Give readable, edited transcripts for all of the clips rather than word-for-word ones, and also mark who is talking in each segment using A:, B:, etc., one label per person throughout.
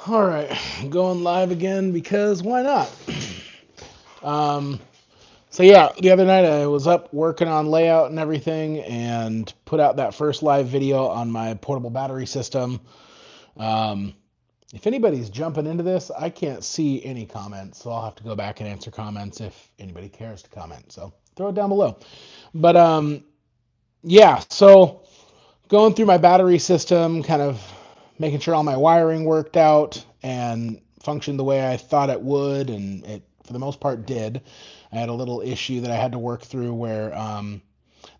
A: All right, going live again because why not? Um, so yeah, the other night I was up working on layout and everything, and put out that first live video on my portable battery system. Um, if anybody's jumping into this, I can't see any comments, so I'll have to go back and answer comments if anybody cares to comment. So throw it down below. But yeah, so going through my battery system, kind of making sure all my wiring worked out and functioned the way I thought it would, and it, for the most part, did. I had a little issue that I had to work through where the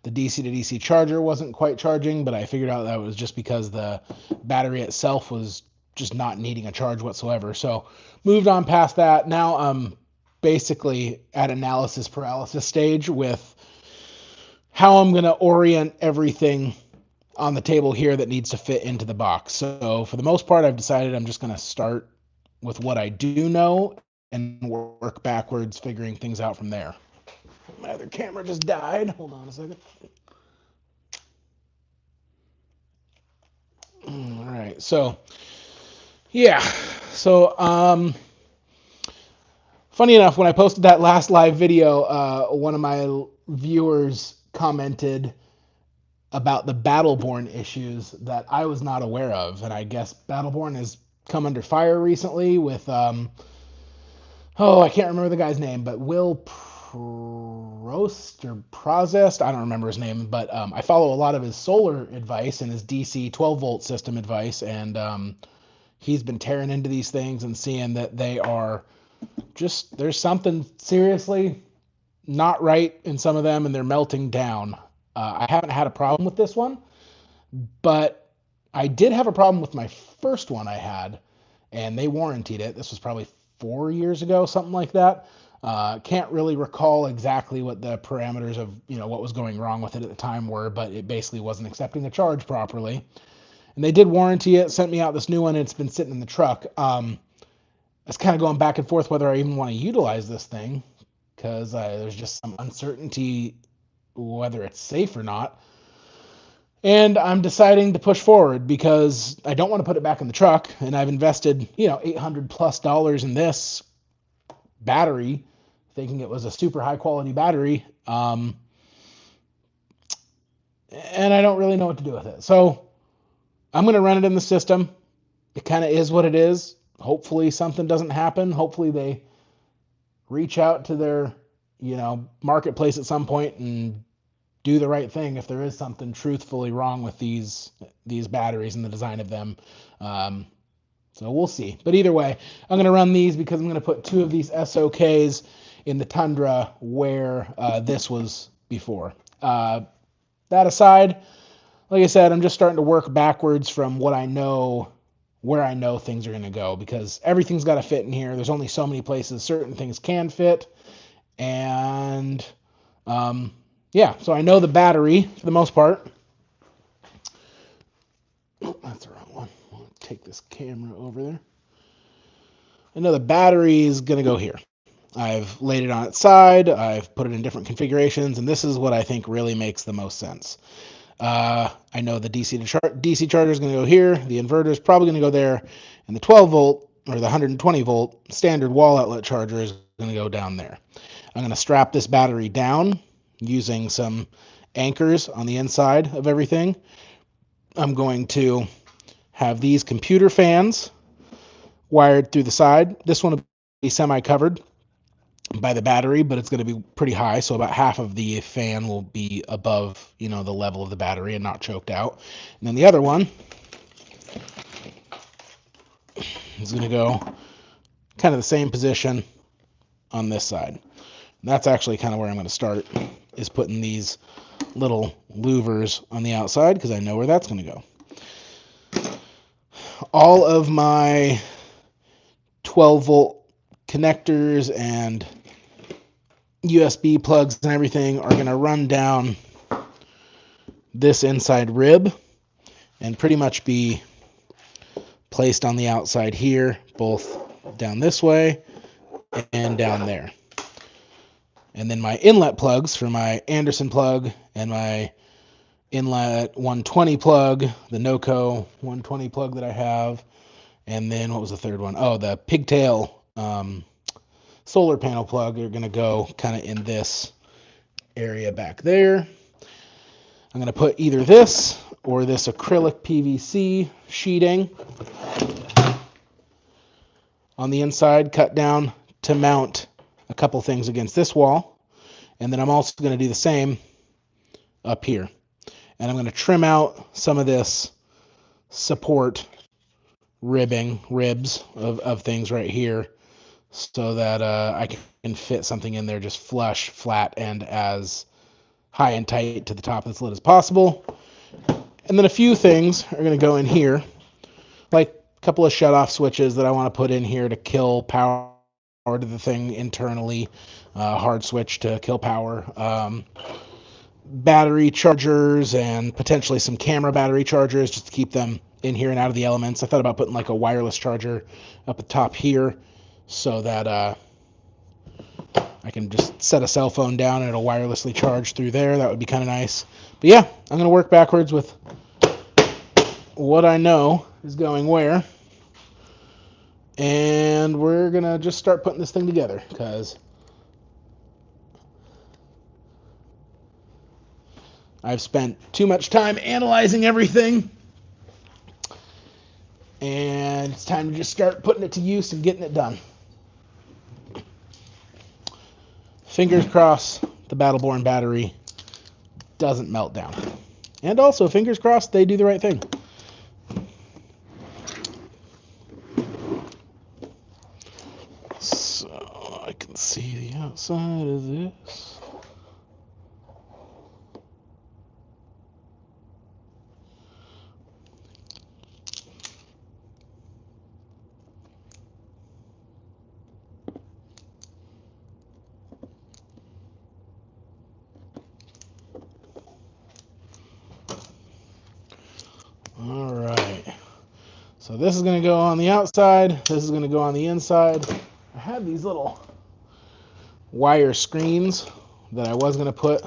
A: DC to DC charger wasn't quite charging, but I figured out that was just because the battery itself was just not needing a charge whatsoever. So moved on past that. Now I'm basically at analysis paralysis stage with how I'm going to orient everything on the table here that needs to fit into the box. So for the most part, I've decided I'm just going to start with what I do know and work backwards, figuring things out from there. My other camera just died. Hold on a second. All right. So yeah. So funny enough, when I posted that last live video, one of my viewers commented about the Battleborn issues that I was not aware of, and I guess Battleborn has come under fire recently with oh, I can't remember the guy's name, but Will Prost or Prozest, I don't remember his name, but I follow a lot of his solar advice and his DC 12 volt system advice, and he's been tearing into these things and seeing that they are just, there's something seriously not right in some of them, and they're melting down. I haven't had a problem with this one, but I did have a problem with my first one I had, and they warranted it. This was probably 4 years ago, something like that. Can't really recall exactly what the parameters of what was going wrong with it at the time were, but it basically wasn't accepting the charge properly. And they did warranty it, sent me out this new one, and it's been sitting in the truck. I was kind of going back and forth whether I even want to utilize this thing because there's just some uncertainty whether it's safe or not. And I'm deciding to push forward because I don't want to put it back in the truck, and I've invested, $800+ in this battery, thinking it was a super high quality battery, and I don't really know what to do with it. So I'm going to run it in the system. It kind of is what it is. Hopefully something doesn't happen. Hopefully they reach out to their, marketplace at some point and do the right thing if there is something truthfully wrong with these batteries and the design of them. So we'll see. But either way, I'm going to run these because I'm going to put two of these SOKs in the Tundra where this was before. That aside, like I said, I'm just starting to work backwards from what I know, where I know things are going to go, because everything's got to fit in here. There's only so many places certain things can fit. And yeah, so I know the battery for the most part. Oh, that's the wrong one. I'll take this camera over there. I know the battery is going to go here. I've laid it on its side. I've put it in different configurations, and this is what I think really makes the most sense. I know the DC charger is going to go here. The inverter is probably going to go there, and the 12 volt or the 120 volt standard wall outlet charger is going to go down there. I'm going to strap this battery down using some anchors on the inside of everything. I'm going to have these computer fans wired through the side. This one will be semi-covered by the battery, but it's going to be pretty high, so about half of the fan will be above, the level of the battery and not choked out. And then the other one is going to go kind of the same position on this side. And that's actually kind of where I'm going to start, is putting these little louvers on the outside because I know where that's going to go. All of my 12 volt connectors and USB plugs and everything are going to run down this inside rib and pretty much be placed on the outside here, both down this way and down there. And then my inlet plugs for my Anderson plug and my inlet 120 plug, the NOCO 120 plug that I have, And then what was the third one? Oh, the pigtail solar panel plug are going to go kind of in this area back there. I'm going to put either this or this acrylic PVC sheeting on the inside, cut down to mount a couple things against this wall. And then I'm also going to do the same up here. And I'm going to trim out some of this support ribs of things right here so that I can fit something in there just flush, flat, and as high and tight to the top of this lid as possible. And then a few things are going to go in here, like a couple of shut-off switches that I want to put in here to kill power to the thing internally, hard switch to kill power, battery chargers, and potentially some camera battery chargers just to keep them in here and out of the elements. I thought about putting like a wireless charger up at the top here so that I can just set a cell phone down and it'll wirelessly charge through there. That would be kind of nice. But yeah, I'm going to work backwards with what I know is going where. And we're going to just start putting this thing together because I've spent too much time analyzing everything. And it's time to just start putting it to use and getting it done. Fingers crossed the Battleborn battery doesn't melt down. And also, fingers crossed they do the right thing. So I can see the outside of this. All right. So this is going to go on the outside. This is going to go on the inside. I had these little wire screens that I was going to put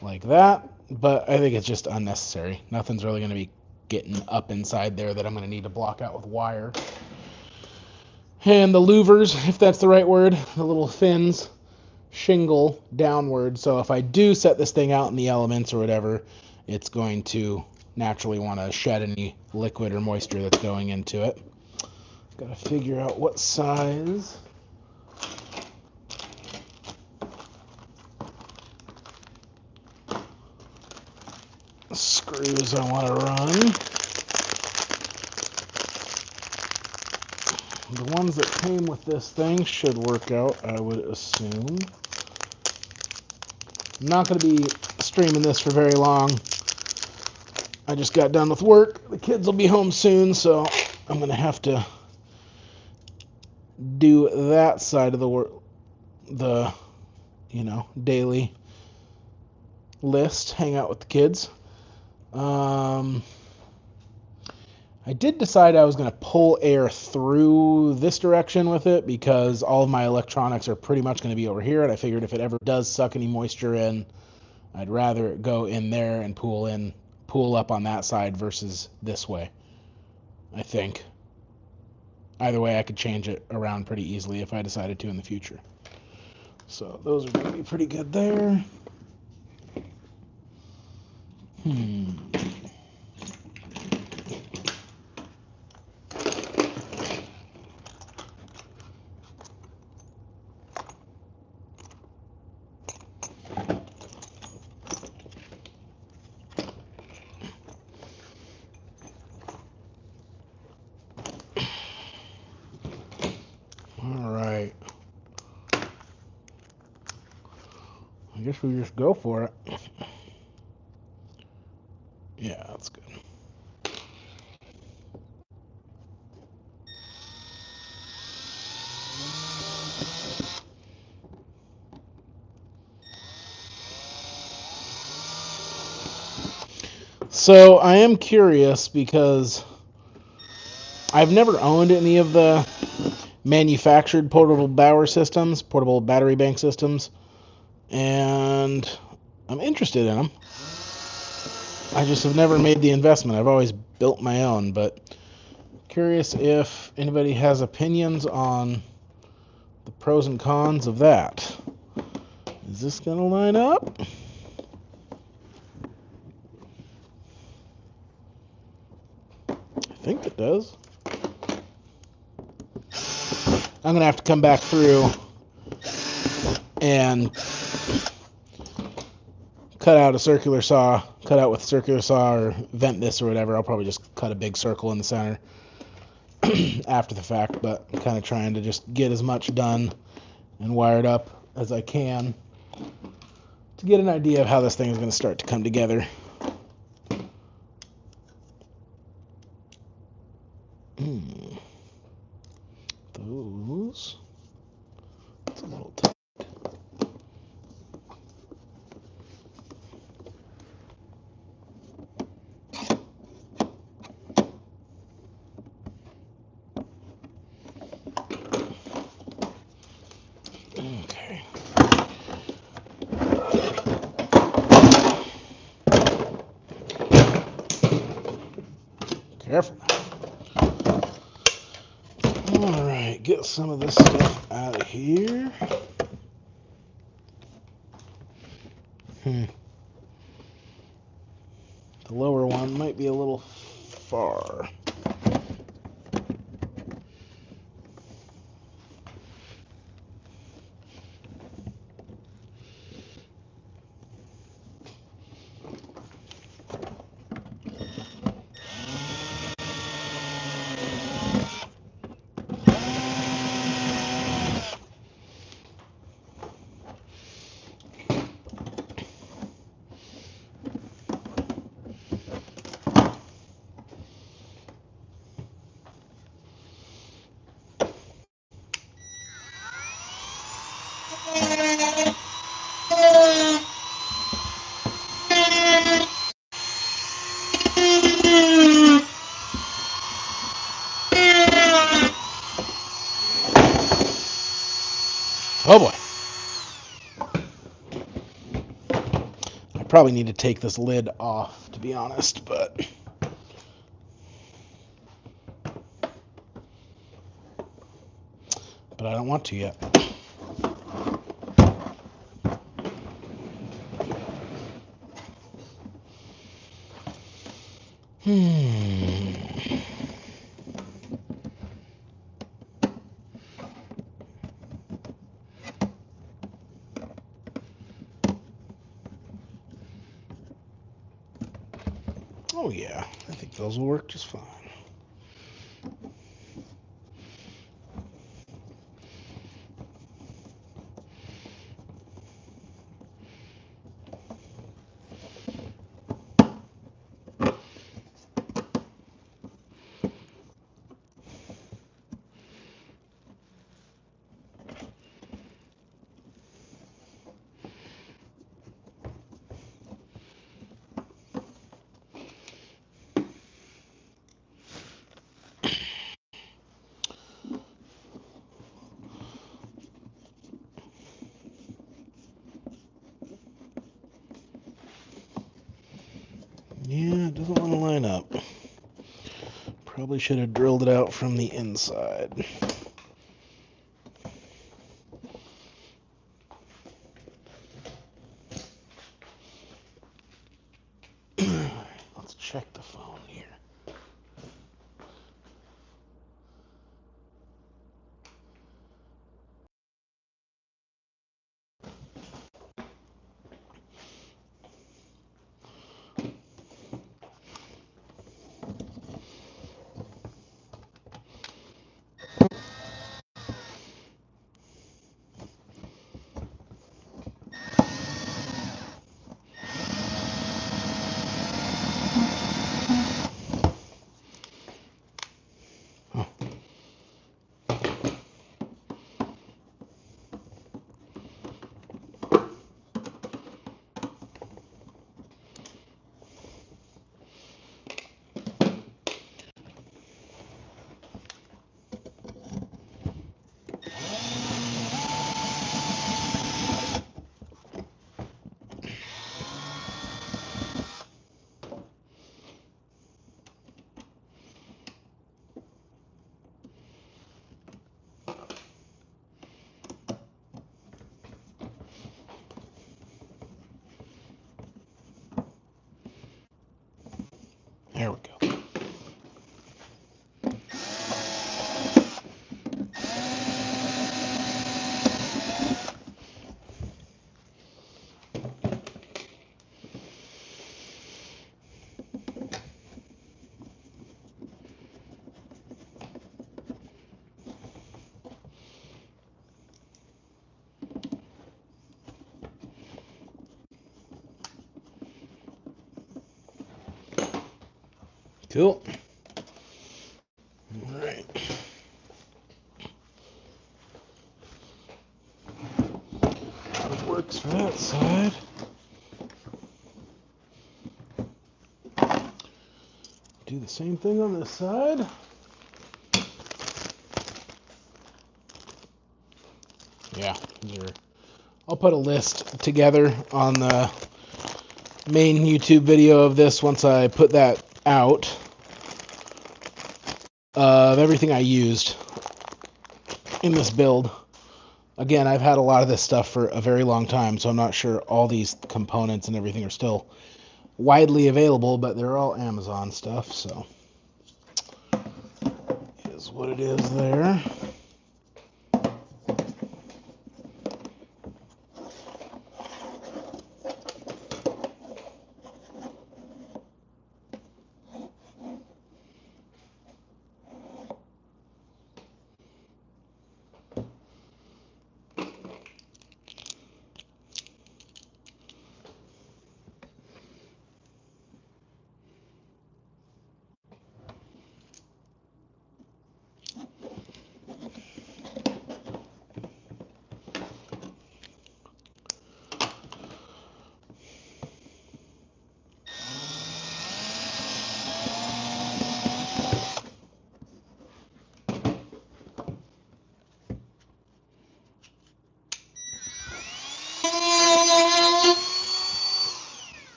A: like that, but I think it's just unnecessary. Nothing's really going to be getting up inside there that I'm going to need to block out with wire. And the louvers, if that's the right word, the little fins shingle downward. So if I do set this thing out in the elements or whatever, it's going to naturally want to shed any liquid or moisture that's going into it. Got to figure out what size screws I want to run. The ones that came with this thing should work out, I would assume. I'm not going to be streaming this for very long. I just got done with work. The kids will be home soon, so I'm going to have to do that side of the work, the, daily list, hang out with the kids. I did decide I was going to pull air through this direction with it because all of my electronics are pretty much going to be over here, and I figured if it ever does suck any moisture in, I'd rather it go in there and pool up on that side versus this way, I think. Either way, I could change it around pretty easily if I decided to in the future. So those are going to be pretty good there. All right. I guess we just go for it. Yeah, that's good. So I am curious because I've never owned any of the manufactured portable portable battery bank systems, and I'm interested in them. I just have never made the investment. I've always built my own, but Curious if anybody has opinions on the pros and cons of that. Is this going to line up? I think it does. I'm going to have to come back through and cut out a circular saw, cut out with a circular saw, or vent this or whatever. I'll probably just cut a big circle in the center after the fact, but I'm kind of trying to just get as much done and wired up as I can to get an idea of how this thing is going to start to come together. Those. It's a little tight. Okay. Careful now. All right, get some of this stuff out of here. The lower one might be a little far. Oh boy. I probably need to take this lid off, to be honest, but I don't want to yet. Oh yeah, I think those will work just fine. Yeah, it doesn't want to line up. Probably should have drilled it out from the inside. Let's check the phone here. Cool. All right. That works for that side. Do the same thing on this side. Yeah, I'll put a list together on the main YouTube video of this once I put that out of everything I used in this build. Again, I've had a lot of this stuff for a very long time, so I'm not sure all these components and everything are still widely available, but they're all Amazon stuff, so is what it is there.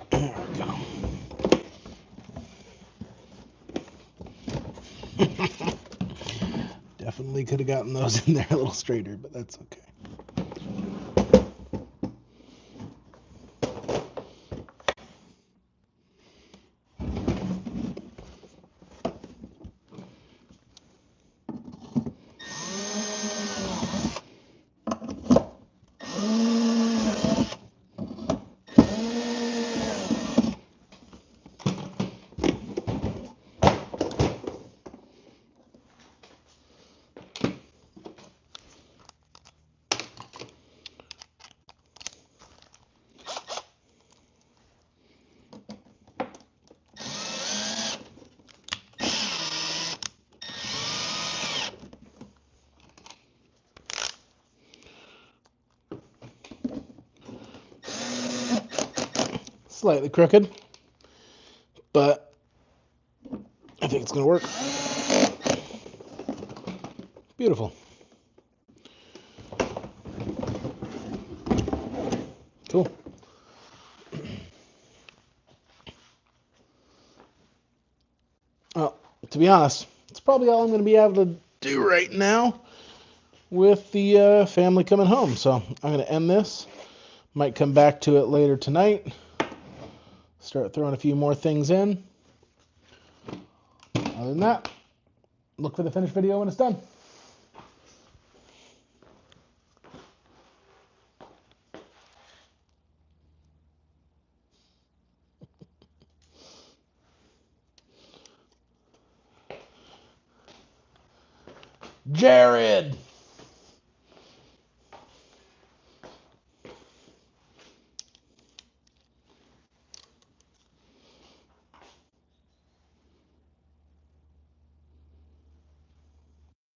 A: There we go. Definitely could have gotten those in there a little straighter, but that's okay. Slightly crooked, but I think it's going to work. Beautiful. Cool. Well, to be honest, it's probably all I'm going to be able to do right now with the family coming home. So I'm going to end this. Might come back to it later tonight. Start throwing a few more things in. Other than that, look for the finished video when it's done. Jared!